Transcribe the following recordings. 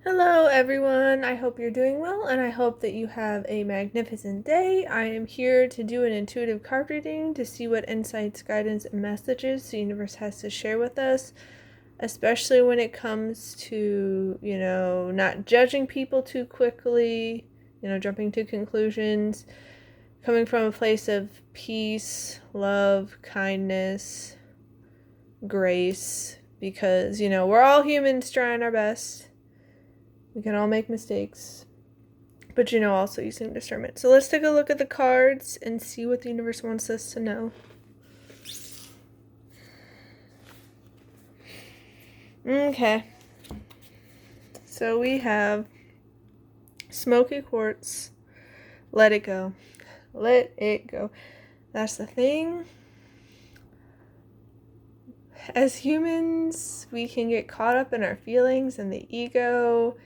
Hello, everyone. I hope you're doing well, and I hope that you have a magnificent day. I am here to do an intuitive card reading to see what insights, guidance, and messages the universe has to share with us, especially when it comes to, not judging people too quickly, jumping to conclusions, coming from a place of peace, love, kindness, grace, because, we're all humans trying our best. We can all make mistakes, but also using discernment. So let's take a look at the cards and see what the universe wants us to know. Okay. So we have smoky quartz. Let it go. Let it go. That's the thing. As humans, we can get caught up in our feelings and the ego,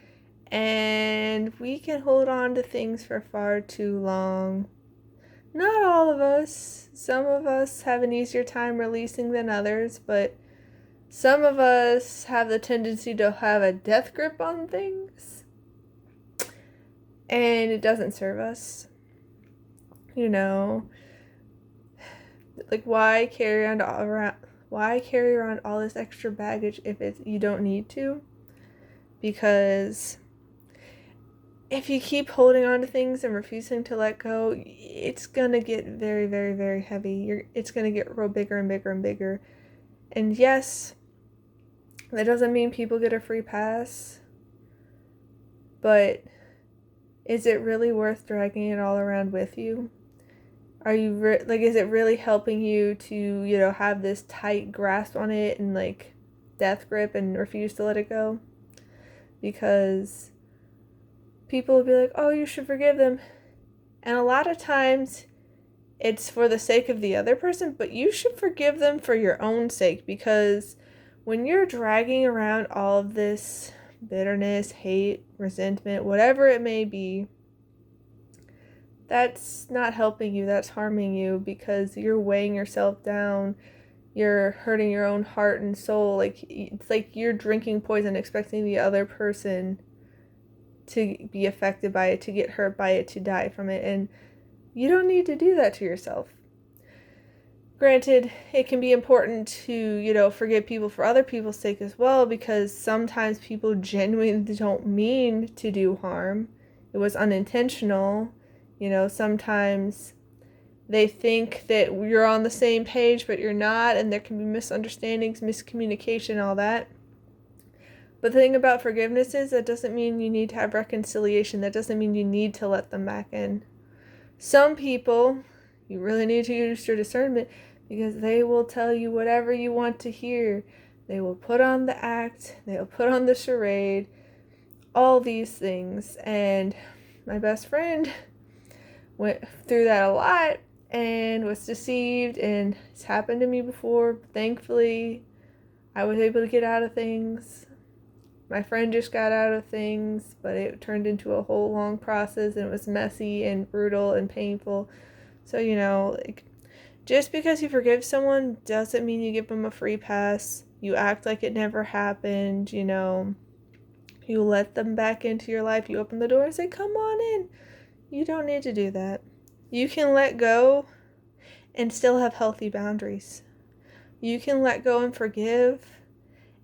and we can hold on to things for far too long. Not all of us. Some of us have an easier time releasing than others, but some of us have the tendency to have a death grip on things, and it doesn't serve us. Like why carry around all this extra baggage if you don't need to? Because if you keep holding on to things and refusing to let go, it's going to get very, very, very heavy. It's going to get real bigger and bigger and bigger. And yes, that doesn't mean people get a free pass. But is it really worth dragging it all around with you? Are you is it really helping you to, have this tight grasp on it and death grip and refuse to let it go? Because people will be like, oh, you should forgive them. And a lot of times it's for the sake of the other person, but you should forgive them for your own sake, because when you're dragging around all of this bitterness, hate, resentment, whatever it may be, that's not helping you, that's harming you, because you're weighing yourself down, you're hurting your own heart and soul. It's like you're drinking poison expecting the other person to be affected by it, to get hurt by it, to die from it, and you don't need to do that to yourself. Granted, it can be important to, forgive people for other people's sake as well, because sometimes people genuinely don't mean to do harm. It was unintentional. Sometimes they think that you're on the same page, but you're not, and there can be misunderstandings, miscommunication, all that. But the thing about forgiveness is that doesn't mean you need to have reconciliation. That doesn't mean you need to let them back in. Some people, you really need to use your discernment, because they will tell you whatever you want to hear. They will put on the act. They'll put on the charade. All these things. And my best friend went through that a lot and was deceived, and it's happened to me before. Thankfully, I was able to get out of things. My friend just got out of things, but it turned into a whole long process, and it was messy and brutal and painful. So, just because you forgive someone doesn't mean you give them a free pass. You act like it never happened, You let them back into your life. You open the door and say, come on in. You don't need to do that. You can let go and still have healthy boundaries. You can let go and forgive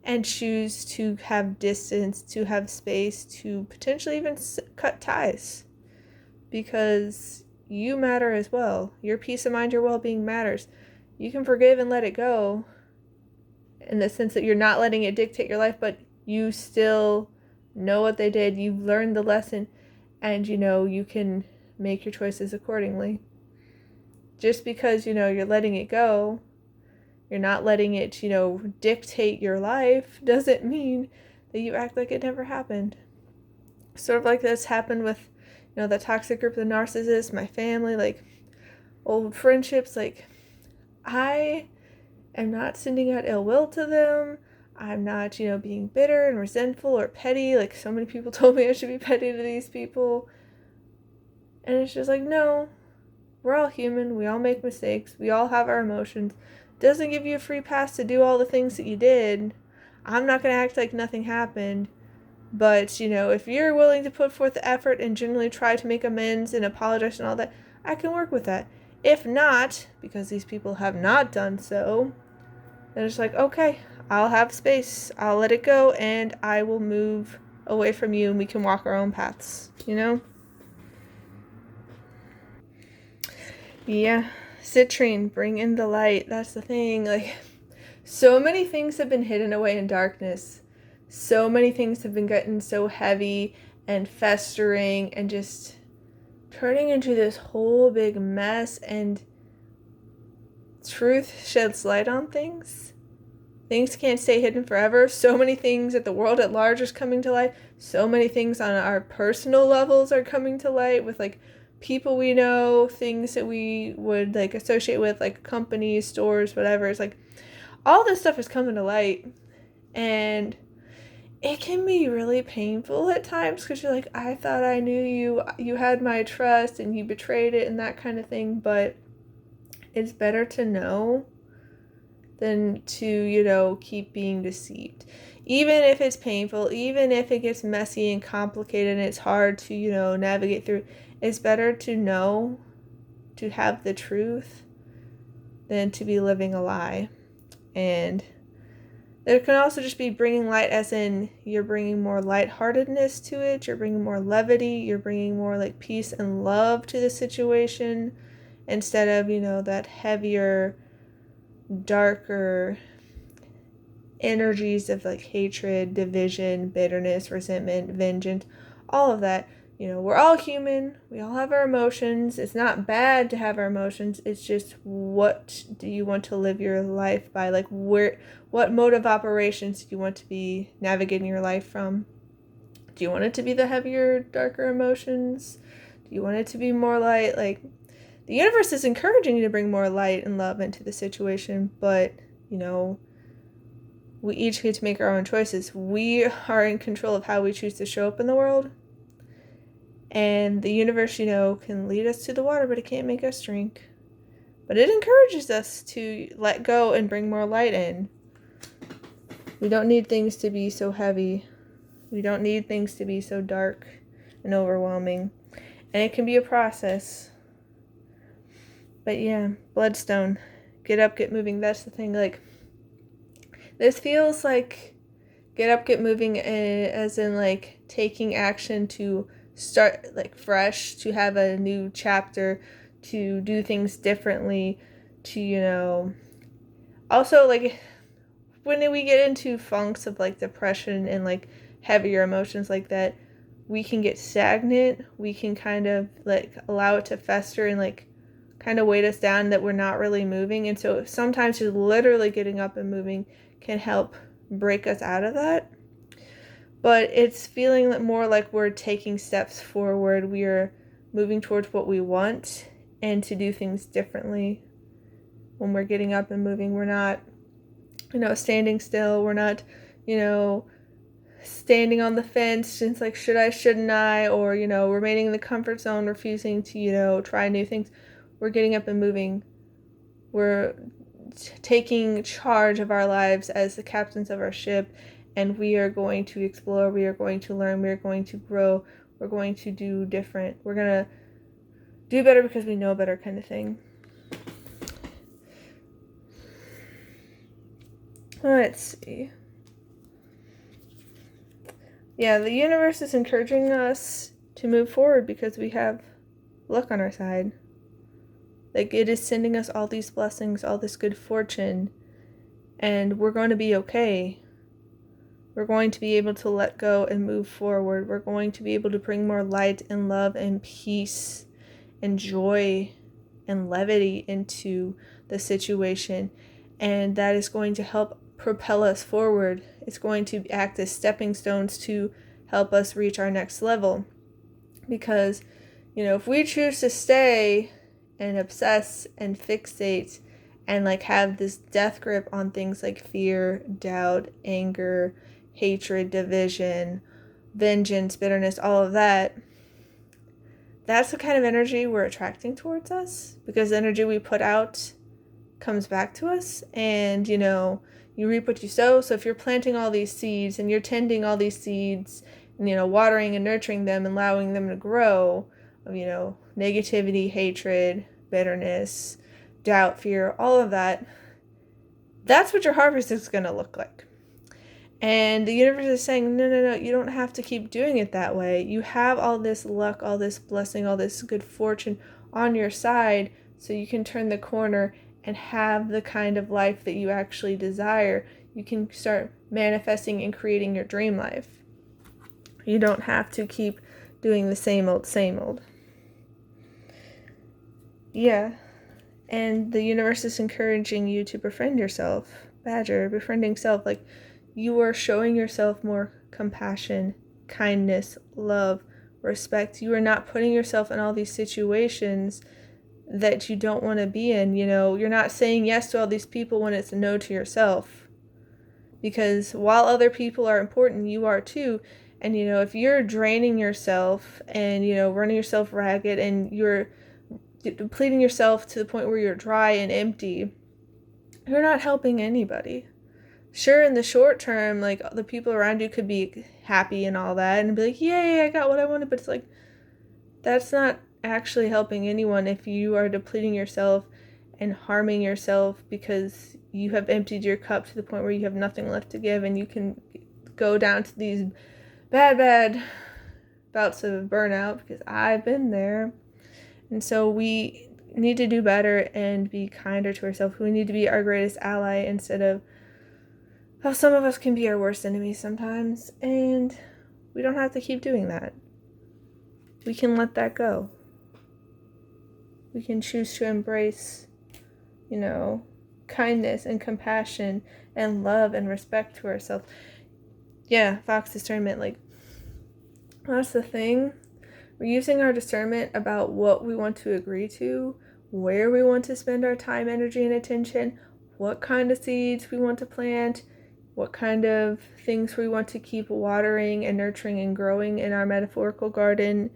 and choose to have distance, to have space, to potentially even cut ties, because you matter as well. Your peace of mind, your well-being matters. You can forgive and let it go in the sense that you're not letting it dictate your life, but you still know what they did. You've learned the lesson, and you can make your choices accordingly. Just because you're letting it go, you're not letting it dictate your life, doesn't mean that you act like it never happened. Sort of like this happened with the toxic group, the narcissists, my family, old friendships. I am not sending out ill will to them. I'm not being bitter and resentful or petty, like so many people told me I should be petty to these people. And it's just no, we're all human. We all make mistakes. We all have our emotions. It doesn't give you a free pass to do all the things that you did. I'm not going to act like nothing happened. But, if you're willing to put forth the effort and genuinely try to make amends and apologize and all that, I can work with that. If not, because these people have not done so, then it's like, okay, I'll have space. I'll let it go, and I will move away from you, and we can walk our own paths, Yeah. Citrine, bring in the light. That's the thing. Like, so many things have been hidden away in darkness. So many things have been getting so heavy and festering and just turning into this whole big mess, and truth sheds light on things. Things can't stay hidden forever. So many things that the world at large is coming to light. So many things on our personal levels are coming to light with like people we know, things that we would like associate with, like companies, stores, whatever. It's like all this stuff is coming to light, and it can be really painful at times because you're like, I thought I knew you, you had my trust, and you betrayed it and that kind of thing. But it's better to know than to, keep being deceived. Even if it's painful, even if it gets messy and complicated and it's hard to, navigate through, it's better to know, to have the truth, than to be living a lie. And there can also just be bringing light, as in you're bringing more lightheartedness to it, you're bringing more levity, you're bringing more like peace and love to the situation, instead of, that heavier, darker energies of like hatred, division, bitterness, resentment, vengeance, all of that. We're all human. We all have our emotions. It's not bad to have our emotions. It's just, what do you want to live your life by? Like, what mode of operations do you want to be navigating your life from? Do you want it to be the heavier, darker emotions? Do you want it to be more light? Like, the universe is encouraging you to bring more light and love into the situation, but, we each get to make our own choices. We are in control of how we choose to show up in the world. And the universe, can lead us to the water, but it can't make us drink. But it encourages us to let go and bring more light in. We don't need things to be so heavy. We don't need things to be so dark and overwhelming. And it can be a process. But yeah, bloodstone. Get up, get moving. That's the thing. Like, this feels like get up, get moving, as in like taking action to start like fresh, to have a new chapter, to do things differently, to, also like when we get into funks of like depression and like heavier emotions like that, we can get stagnant. We can kind of like allow it to fester and like kind of weight us down, that we're not really moving. And so sometimes just literally getting up and moving can help break us out of that. But it's feeling more like we're taking steps forward. We are moving towards what we want and to do things differently. When we're getting up and moving, we're not, standing still. We're not, standing on the fence. It's like, should I, shouldn't I? Or, remaining in the comfort zone, refusing to, try new things. We're getting up and moving. We're taking charge of our lives as the captains of our ship, and we are going to explore, we are going to learn, we are going to grow, we're going to do different, we're going to do better because we know better, kind of thing. Let's see. Yeah, the universe is encouraging us to move forward because we have luck on our side. Like, it is sending us all these blessings, all this good fortune, and we're going to be okay. We're going to be able to let go and move forward. We're going to be able to bring more light and love and peace and joy and levity into the situation. And that is going to help propel us forward. It's going to act as stepping stones to help us reach our next level. Because, if we choose to stay and obsess and fixate and like have this death grip on things like fear, doubt, anger, hatred, division, vengeance, bitterness, all of that, that's the kind of energy we're attracting towards us, because the energy we put out comes back to us. And, You reap what you sow. So if you're planting all these seeds and you're tending all these seeds and, watering and nurturing them and allowing them to grow, negativity, hatred, bitterness, doubt, fear, all of that, that's what your harvest is going to look like. And the universe is saying, no, you don't have to keep doing it that way. You have all this luck, all this blessing, all this good fortune on your side, so you can turn the corner and have the kind of life that you actually desire. You can start manifesting and creating your dream life. You don't have to keep doing the same old. Yeah. And the universe is encouraging you to befriend yourself. Badger, befriending self. Like, you are showing yourself more compassion, kindness, love, respect. You are not putting yourself in all these situations that you don't want to be in. You're not saying yes to all these people when it's a no to yourself. Because while other people are important, you are too. And, if you're draining yourself and, running yourself ragged and you're depleting yourself to the point where you're dry and empty, you're not helping anybody. Sure, in the short term, like, the people around you could be happy and all that and be like, yay, I got what I wanted, but it's like, that's not actually helping anyone if you are depleting yourself and harming yourself because you have emptied your cup to the point where you have nothing left to give, and you can go down to these bad bouts of burnout, because I've been there. And so we need to do better and be kinder to ourselves. We need to be our greatest ally instead of how some of us can be our worst enemies sometimes. And we don't have to keep doing that. We can let that go. We can choose to embrace, kindness and compassion and love and respect to ourselves. Yeah, Fox discernment, like, that's the thing. We're using our discernment about what we want to agree to, where we want to spend our time, energy, and attention, what kind of seeds we want to plant, what kind of things we want to keep watering and nurturing and growing in our metaphorical garden,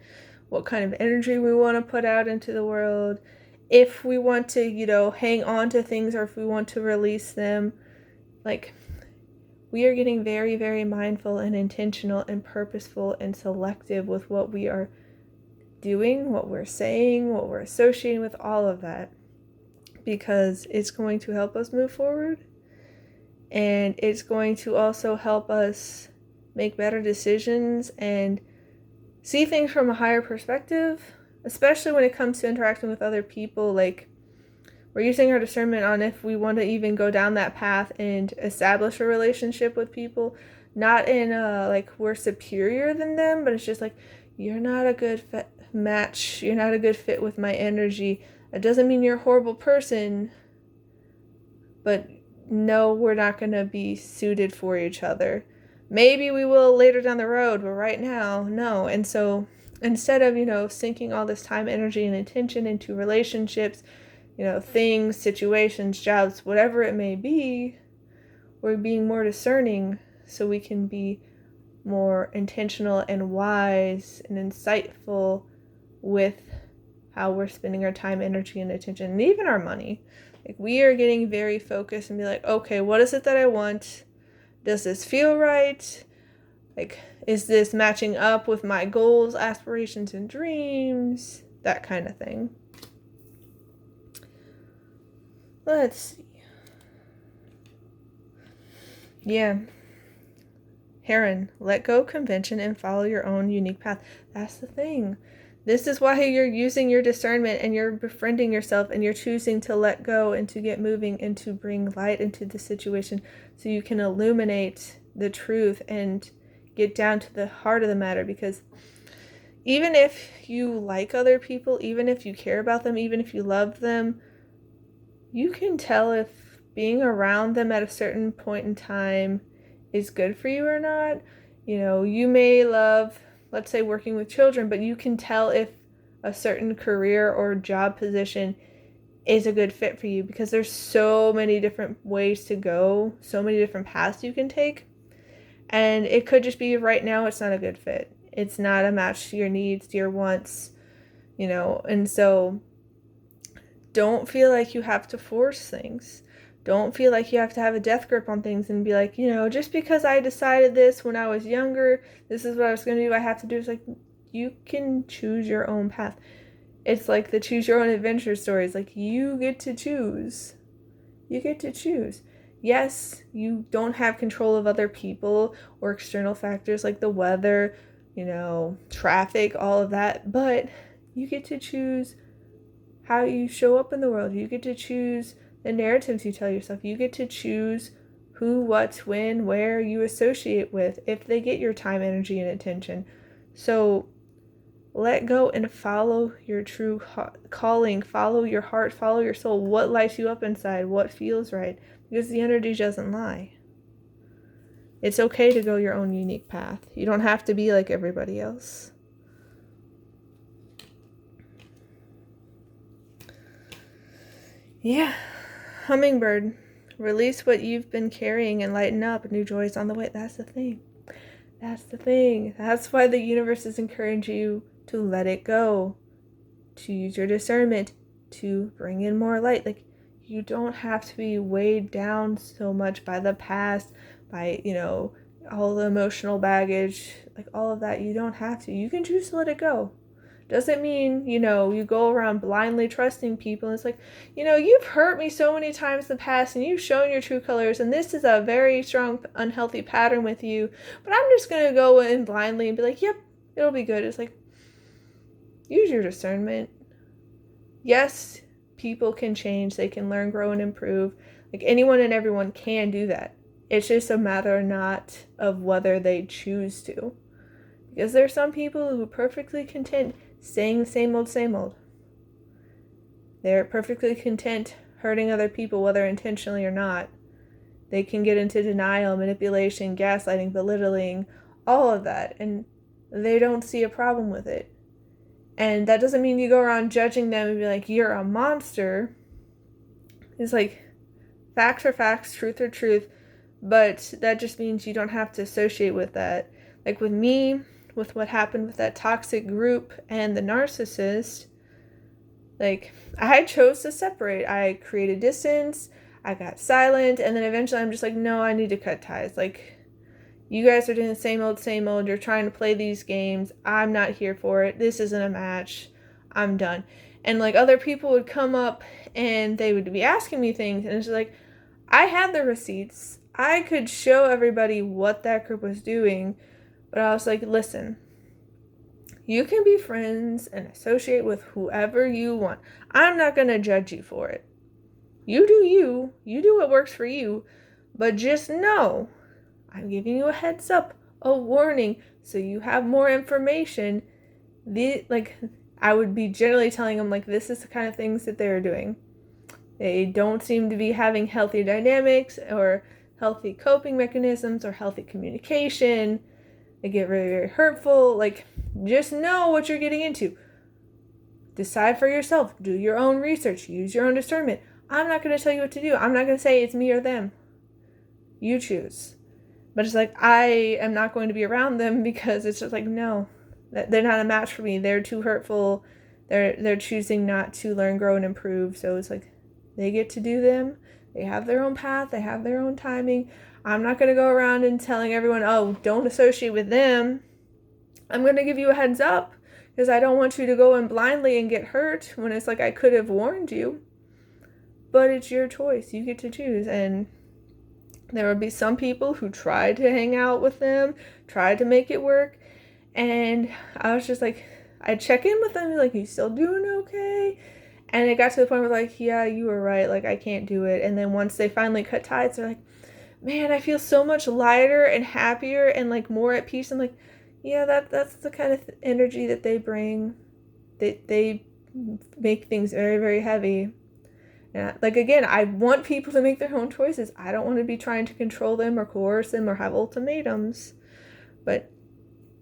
what kind of energy we want to put out into the world, if we want to, hang on to things or if we want to release them. Like, we are getting very, very mindful and intentional and purposeful and selective with what we are doing, what we're saying, what we're associating with, all of that, because it's going to help us move forward, and it's going to also help us make better decisions and see things from a higher perspective, especially when it comes to interacting with other people. Like, we're using our discernment on if we want to even go down that path and establish a relationship with people, not in like we're superior than them, but it's just like, you're not a good match, you're not a good fit with my energy. It doesn't mean you're a horrible person, but no, we're not going to be suited for each other. Maybe we will later down the road, but right now, no. And so instead of, sinking all this time, energy, and attention into relationships, things, situations, jobs, whatever it may be, we're being more discerning so we can be more intentional and wise and insightful with how we're spending our time, energy, and attention, and even our money. Like, we are getting very focused and be like, okay, what is it that I want? Does this feel right? Like, is this matching up with my goals, aspirations, and dreams? That kind of thing. Let's see. Yeah. Heron, let go of convention and follow your own unique path. That's the thing. This is why you're using your discernment and you're befriending yourself and you're choosing to let go and to get moving and to bring light into the situation so you can illuminate the truth and get down to the heart of the matter. Because even if you like other people, even if you care about them, even if you love them, you can tell if being around them at a certain point in time is good for you or not. You may love, let's say, working with children, but you can tell if a certain career or job position is a good fit for you, because there's so many different ways to go, so many different paths you can take. And it could just be right now it's not a good fit. It's not a match to your needs, to your wants, and so don't feel like you have to force things. Don't feel like you have to have a death grip on things and be like, just because I decided this when I was younger, this is what I was going to do, I have to do. It's like, you can choose your own path. It's like the choose your own adventure stories. Like, you get to choose. You get to choose. Yes, you don't have control of other people or external factors like the weather, traffic, all of that, but you get to choose how you show up in the world. You get to choose the narratives you tell yourself. You get to choose who, what, when, where you associate with, if they get your time, energy, and attention. So let go and follow your true calling, follow your heart, follow your soul. What lights you up inside, what feels right, because the energy doesn't lie. It's okay to go your own unique path. You don't have to be like everybody else. Yeah. Hummingbird, release what you've been carrying and lighten up. New joys on the way. That's the thing. That's the thing. That's why the universe is encouraging you to let it go, to use your discernment, to bring in more light. Like, you don't have to be weighed down so much by the past, by, all the emotional baggage, like all of that. You don't have to. You can choose to let it go. Doesn't mean, you go around blindly trusting people. It's like, you've hurt me so many times in the past and you've shown your true colors and this is a very strong, unhealthy pattern with you, but I'm just going to go in blindly and be like, yep, it'll be good. It's like, use your discernment. Yes, people can change. They can learn, grow, and improve. Like, anyone and everyone can do that. It's just a matter or not of whether they choose to. Because there are some people who are perfectly content staying the same old. They're perfectly content hurting other people, whether intentionally or not. They can get into denial, manipulation, gaslighting, belittling, all of that, and they don't see a problem with it. And that doesn't mean you go around judging them and be like, you're a monster. It's like, facts are facts, truth are truth, but that just means you don't have to associate with that. Like with me, with what happened with that toxic group and the narcissist, like, I chose to separate. I created distance, I got silent, and then eventually I'm just like, no, I need to cut ties. Like, you guys are doing the same old, you're trying to play these games, I'm not here for it, this isn't a match, I'm done. And like, other people would come up and they would be asking me things, and it's like, I had the receipts, I could show everybody what that group was doing, but I was like, listen, you can be friends and associate with whoever you want. I'm not going to judge you for it. You do you. You do what works for you. But just know, I'm giving you a heads up, a warning, so you have more information. I would be generally telling them, like, this is the kind of things that they're doing. They don't seem to be having healthy dynamics or healthy coping mechanisms or healthy communication. They get very, very hurtful. Like, just know what you're getting into. Decide for yourself. Do your own research. Use your own discernment. I'm not going to tell you what to do. I'm not going to say it's me or them. You choose. But it's like, I am not going to be around them because it's just like, no, they're not a match for me. They're too hurtful. They're choosing not to learn, grow, and improve. So it's like, they get to do them. They have their own path. They have their own timing. I'm not going to go around and telling everyone, oh, don't associate with them. I'm going to give you a heads up because I don't want you to go in blindly and get hurt when it's like, I could have warned you. But it's your choice. You get to choose. And there will be some people who tried to hang out with them, tried to make it work. And I was just like, I'd check in with them, like, you still doing okay? And it got to the point where, like, yeah, you were right. Like, I can't do it. And then once they finally cut ties, they're like, man, I feel so much lighter and happier and like more at peace. I'm like, yeah, that's the kind of energy that they bring. They make things very, very heavy. And like, again, I want people to make their own choices. I don't want to be trying to control them or coerce them or have ultimatums. But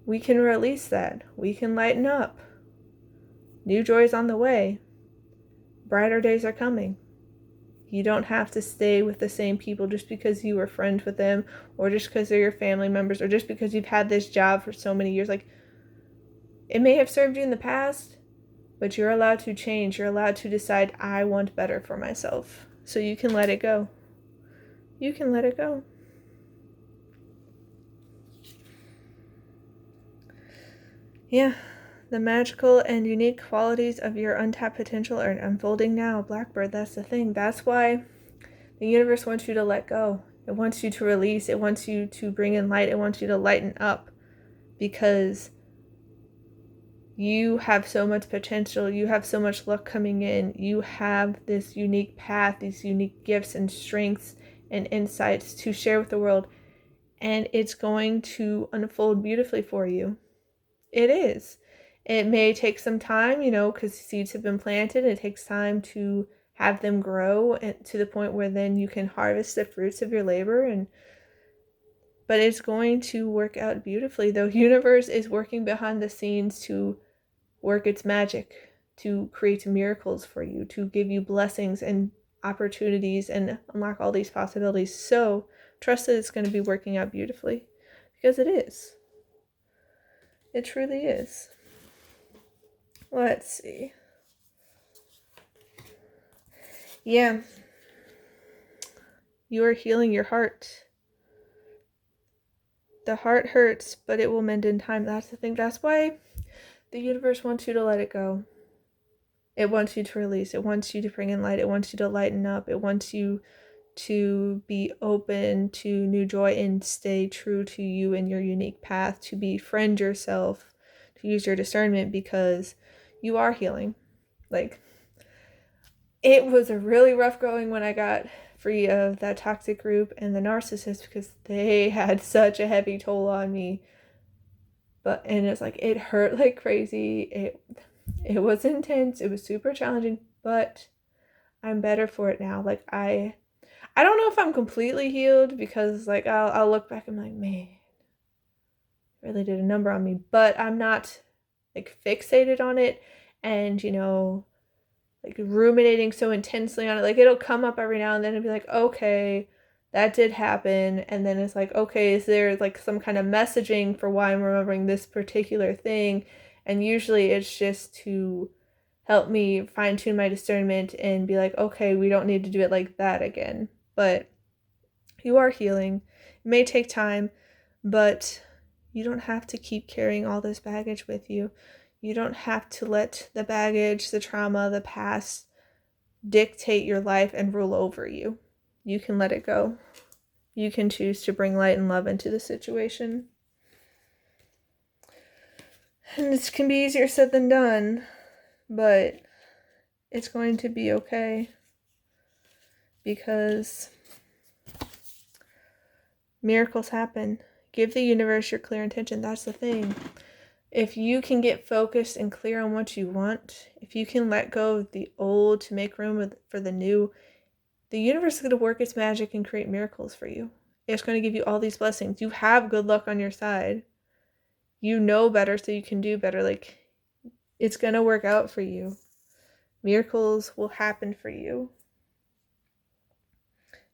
we can release that. We can lighten up. New joys on the way. Brighter days are coming. You don't have to stay with the same people just because you were friends with them or just because they're your family members or just because you've had this job for so many years. Like, it may have served you in the past, but you're allowed to change. You're allowed to decide, I want better for myself. So you can let it go. you can let it go. Yeah, the magical and unique qualities of your untapped potential are unfolding now, Blackbird. That's the thing. That's why the universe wants you to let go. It wants you to release. It wants you to bring in light. It wants you to lighten up, because you have so much potential. You have so much luck coming in. You have this unique path, these unique gifts and strengths and insights to share with the world. And it's going to unfold beautifully for you. It is. It may take some time, because seeds have been planted. It takes time to have them grow to the point where then you can harvest the fruits of your labor. But it's going to work out beautifully. The universe is working behind the scenes to work its magic, to create miracles for you, to give you blessings and opportunities and unlock all these possibilities. So trust that it's going to be working out beautifully, because it is. It truly is. Let's see. Yeah. You are healing your heart. The heart hurts, but it will mend in time. That's the thing. That's why the universe wants you to let it go. It wants you to release. It wants you to bring in light. It wants you to lighten up. It wants you to be open to new joy and stay true to you and your unique path, to befriend yourself, to use your discernment, because you are healing. Like, it was a really rough going when I got free of that toxic group and the narcissist, because they had such a heavy toll on me. And it's like, it hurt like crazy. It was intense. It was super challenging, but I'm better for it now. Like, I don't know if I'm completely healed, because like I'll look back and I'm like, man, really did a number on me. But I'm not like fixated on it and like ruminating so intensely on it. Like, it'll come up every now and then and be like, okay, that did happen. And then it's like, okay, is there like some kind of messaging for why I'm remembering this particular thing? And usually it's just to help me fine-tune my discernment and be like, okay, we don't need to do it like that again. But you are healing. It may take time, but you don't have to keep carrying all this baggage with you. You don't have to let the baggage, the trauma, the past dictate your life and rule over you. You can let it go. You can choose to bring light and love into the situation. And this can be easier said than done, but it's going to be okay, because miracles happen. Give the universe your clear intention. That's the thing. If you can get focused and clear on what you want, if you can let go of the old to make room for the new, the universe is going to work its magic and create miracles for you. It's going to give you all these blessings. You have good luck on your side. You know better, so you can do better. Like, it's going to work out for you. Miracles will happen for you.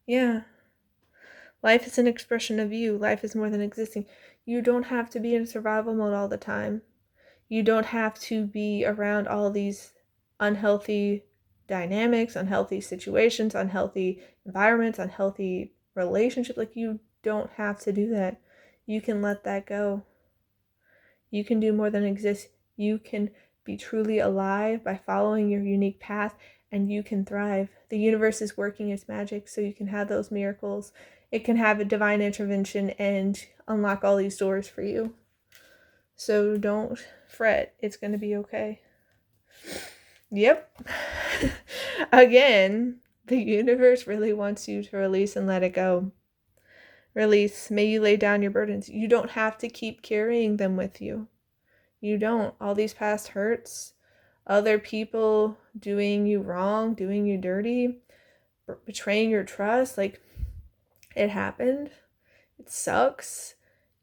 Yeah. Life is an expression of you. Life is more than existing. You don't have to be in survival mode all the time. You don't have to be around all these unhealthy dynamics, unhealthy situations, unhealthy environments, unhealthy relationships. Like, you don't have to do that. You can let that go. You can do more than exist. You can be truly alive by following your unique path, and you can thrive. The universe is working its magic so you can have those miracles. It can have a divine intervention and unlock all these doors for you. So don't fret. It's going to be okay. Yep. Again, the universe really wants you to release and let it go. Release. May you lay down your burdens. You don't have to keep carrying them with you. You don't. All these past hurts, other people doing you wrong, doing you dirty, betraying your trust, like, it happened. It sucks.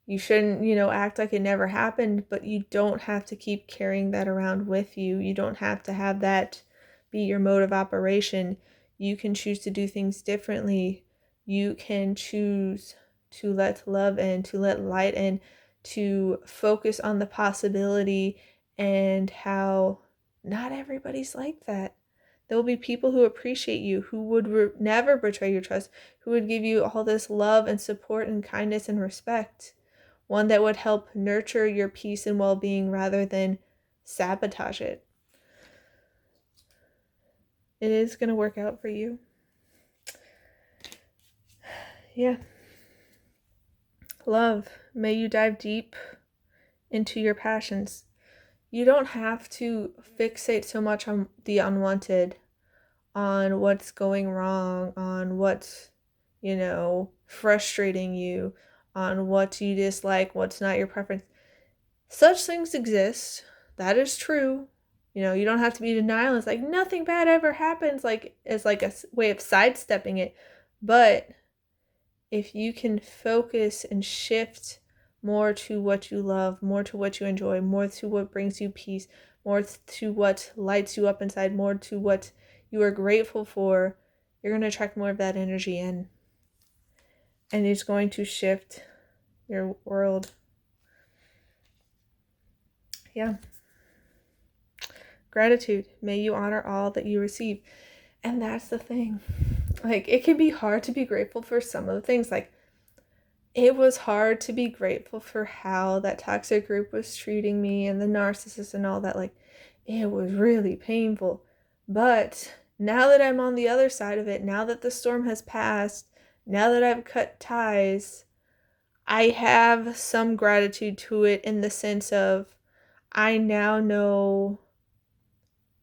You shouldn't, act like it never happened, but you don't have to keep carrying that around with you. You don't have to have that be your mode of operation. You can choose to do things differently. You can choose to let love in, to let light in, to focus on the possibility and how not everybody's like that. There will be people who appreciate you, who would never betray your trust, who would give you all this love and support and kindness and respect. One that would help nurture your peace and well-being rather than sabotage it. It is going to work out for you. Yeah. Love, may you dive deep into your passions. You don't have to fixate so much on the unwanted, on what's going wrong, on what's, frustrating you, on what you dislike, what's not your preference. Such things exist. That is true. You don't have to be denial. It's like nothing bad ever happens. Like it's like a way of sidestepping it. But if you can focus and shift more to what you love, more to what you enjoy, more to what brings you peace, more to what lights you up inside, more to what you are grateful for, you're going to attract more of that energy in. And it's going to shift your world. Yeah. Gratitude. May you honor all that you receive. And that's the thing. Like, it can be hard to be grateful for some of the things. Like, it was hard to be grateful for how that toxic group was treating me and the narcissist and all that. Like, it was really painful. But now that I'm on the other side of it, now that the storm has passed, now that I've cut ties, I have some gratitude to it in the sense of I now know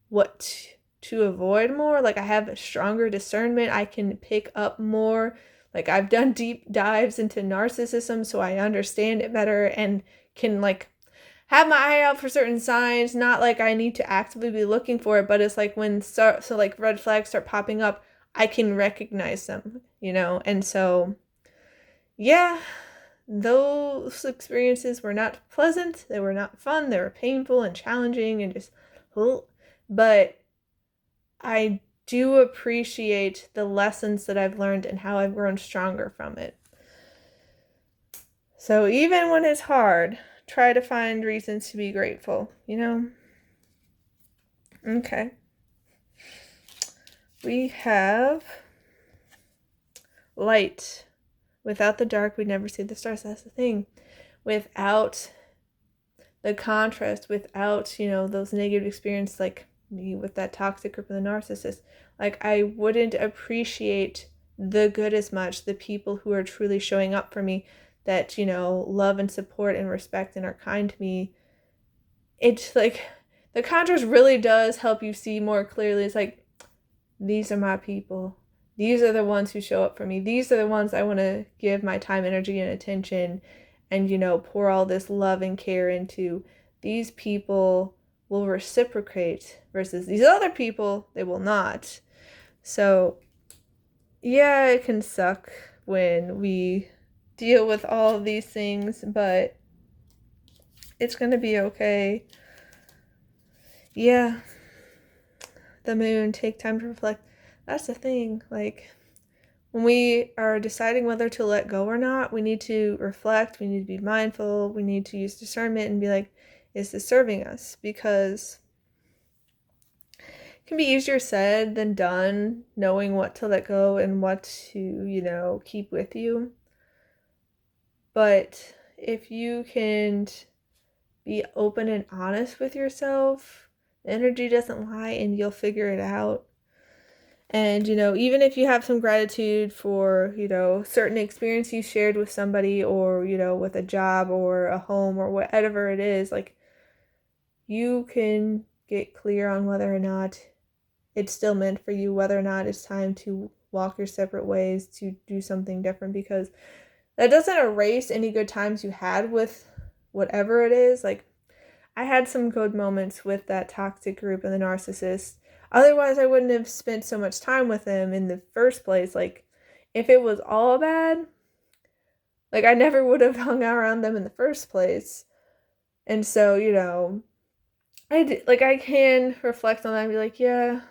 what to avoid more. Like, I have a stronger discernment. I can pick up more. Like, I've done deep dives into narcissism, so I understand it better and can, have my eye out for certain signs. Not like I need to actively be looking for it, but it's like when red flags start popping up, I can recognize them, And so, yeah, those experiences were not pleasant. They were not fun. They were painful and challenging and just, but I do appreciate the lessons that I've learned and how I've grown stronger from it. So even when it's hard, try to find reasons to be grateful, Okay. We have light. Without the dark, we'd never see the stars. That's the thing. Without the contrast, without, those negative experiences, like me with that toxic group and the narcissist, I wouldn't appreciate the good as much, the people who are truly showing up for me, that, love and support and respect and are kind to me. It's like, the contrast really does help you see more clearly. It's like, these are my people. These are the ones who show up for me. These are the ones I want to give my time, energy, and attention and, pour all this love and care into. These people will reciprocate versus these other people, they will not. So, yeah, it can suck when we deal with all of these things, but it's going to be okay. Yeah. The moon, take time to reflect. That's the thing. When we are deciding whether to let go or not, we need to reflect. We need to be mindful. We need to use discernment and be like, is this serving us? Because it can be easier said than done, knowing what to let go and what to, keep with you. But if you can be open and honest with yourself, the energy doesn't lie and you'll figure it out. And, even if you have some gratitude for, certain experience you shared with somebody or, with a job or a home or whatever it is, you can get clear on whether or not it's still meant for you, whether or not it's time to walk your separate ways, to do something different, because that doesn't erase any good times you had with whatever it is. I had some good moments with that toxic group and the narcissist. Otherwise, I wouldn't have spent so much time with them in the first place. If it was all bad, I never would have hung out around them in the first place. And so, I can reflect on that and be like, yeah,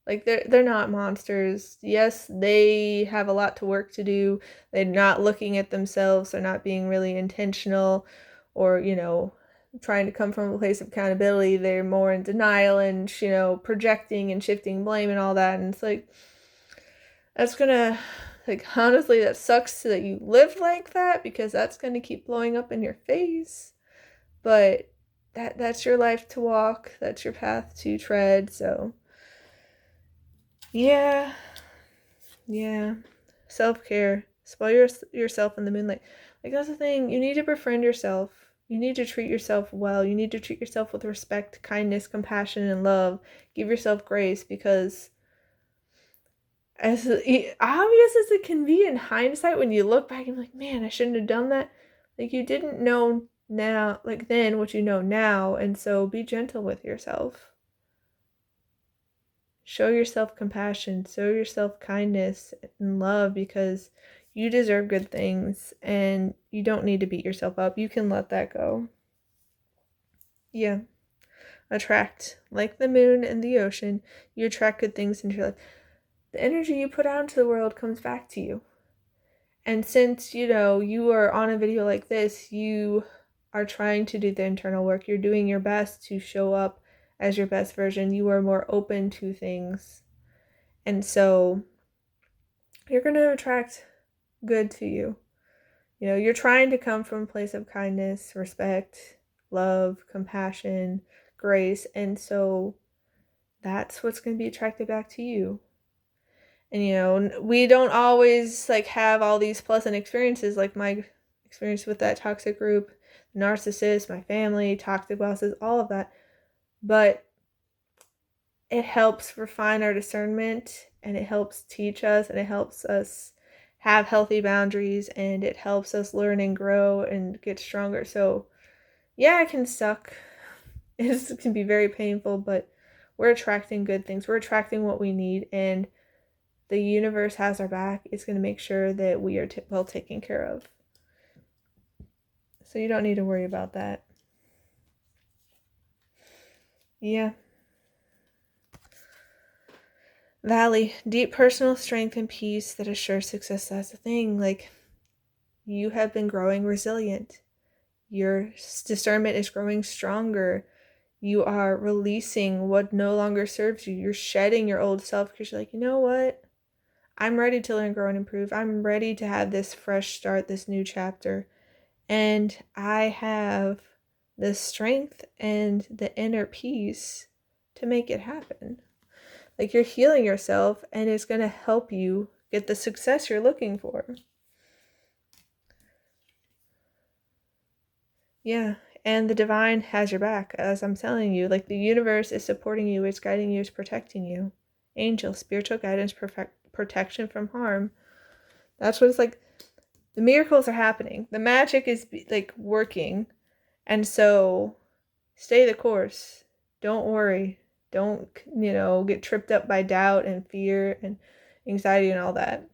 they're not monsters. Yes, they have a lot to work to do. They're not looking at themselves. They're not being really intentional or, trying to come from a place of accountability, they're more in denial and, projecting and shifting blame and all that. And it's like, that's gonna, like, honestly, that sucks that you live like that, because that's gonna keep blowing up in your face. But that's your life to walk. That's your path to tread. So, yeah. Self-care. Spoil yourself in the moonlight. Like, that's the thing. You need to befriend yourself. You need to treat yourself well. You need to treat yourself with respect, kindness, compassion, and love. Give yourself grace, because as obvious as it can be in hindsight, when you look back and like, man, I shouldn't have done that. Like, you didn't know now, like then, what you know now, and so be gentle with yourself. Show yourself compassion, show yourself kindness and love, because you deserve good things and you don't need to beat yourself up. You can let that go. Yeah. Attract. Like the moon and the ocean, you attract good things into your life. The energy you put out into the world comes back to you. And since, you are on a video like this, you are trying to do the internal work. You're doing your best to show up as your best version. You are more open to things. And so you're going to attract good to you. You're trying to come from a place of kindness, respect, love, compassion, grace. And so that's what's going to be attracted back to you. And, we don't always have all these pleasant experiences, like my experience with that toxic group, narcissist, my family, toxic bosses, all of that. But it helps refine our discernment, and it helps teach us, and it helps us have healthy boundaries, and it helps us learn and grow and get stronger. So yeah, it can suck. It can be very painful, but we're attracting good things. We're attracting what we need, and the universe has our back. It's going to make sure that we are well taken care of. So you don't need to worry about that. Yeah. Valley, deep personal strength and peace that assures success. That's the thing. You have been growing resilient. Your discernment is growing stronger. You are releasing what no longer serves you. You're shedding your old self, because you're like, you know what? I'm ready to learn, grow, and improve. I'm ready to have this fresh start, this new chapter. And I have the strength and the inner peace to make it happen. You're healing yourself, and it's going to help you get the success you're looking for. Yeah. And the divine has your back, as I'm telling you. The universe is supporting you, it's guiding you, it's protecting you. Angels, spiritual guidance, protection from harm. That's what it's like. The miracles are happening. The magic is working. And so stay the course. Don't worry. Don't, get tripped up by doubt and fear and anxiety and all that.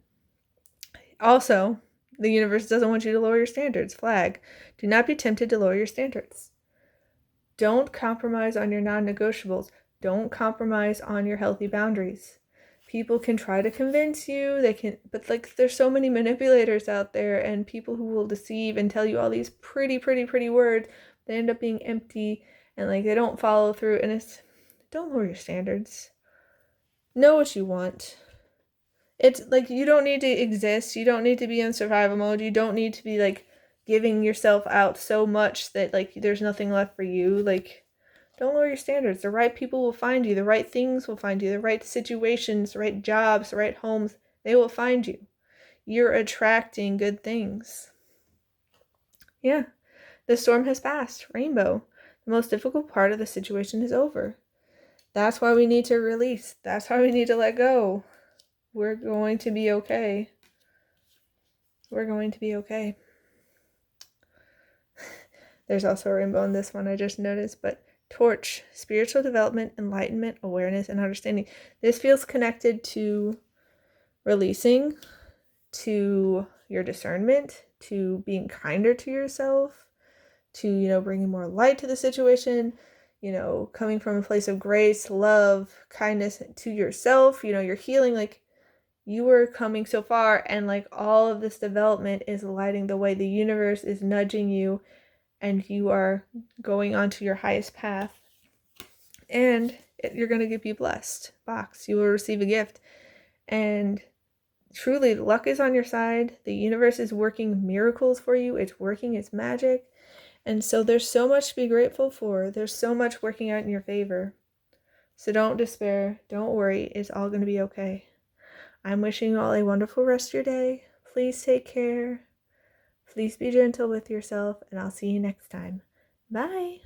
Also, the universe doesn't want you to lower your standards. Flag. Do not be tempted to lower your standards. Don't compromise on your non-negotiables. Don't compromise on your healthy boundaries. People can try to convince you, but there's so many manipulators out there, and people who will deceive and tell you all these pretty words. They end up being empty, and they don't follow through. And don't lower your standards. Know what you want. It's you don't need to exist. You don't need to be in survival mode. You don't need to be giving yourself out so much that there's nothing left for you. Don't lower your standards. The right people will find you. The right things will find you. The right situations, the right jobs, the right homes, they will find you. You're attracting good things. Yeah. The storm has passed. Rainbow. The most difficult part of the situation is over. That's why we need to release. That's why we need to let go. We're going to be okay. We're going to be okay. There's also a rainbow in this one, I just noticed, but torch, spiritual development, enlightenment, awareness, and understanding. This feels connected to releasing, to your discernment, to being kinder to yourself, to, bringing more light to the situation, coming from a place of grace, love, kindness to yourself, you're healing, you were coming so far, and all of this development is lighting the way. The universe is nudging you and you are going onto your highest path. And you're going to be blessed. Box, you will receive a gift. And truly, luck is on your side. The universe is working miracles for you. It's working its magic. And so there's so much to be grateful for. There's so much working out in your favor. So don't despair. Don't worry. It's all going to be okay. I'm wishing you all a wonderful rest of your day. Please take care. Please be gentle with yourself, and I'll see you next time. Bye.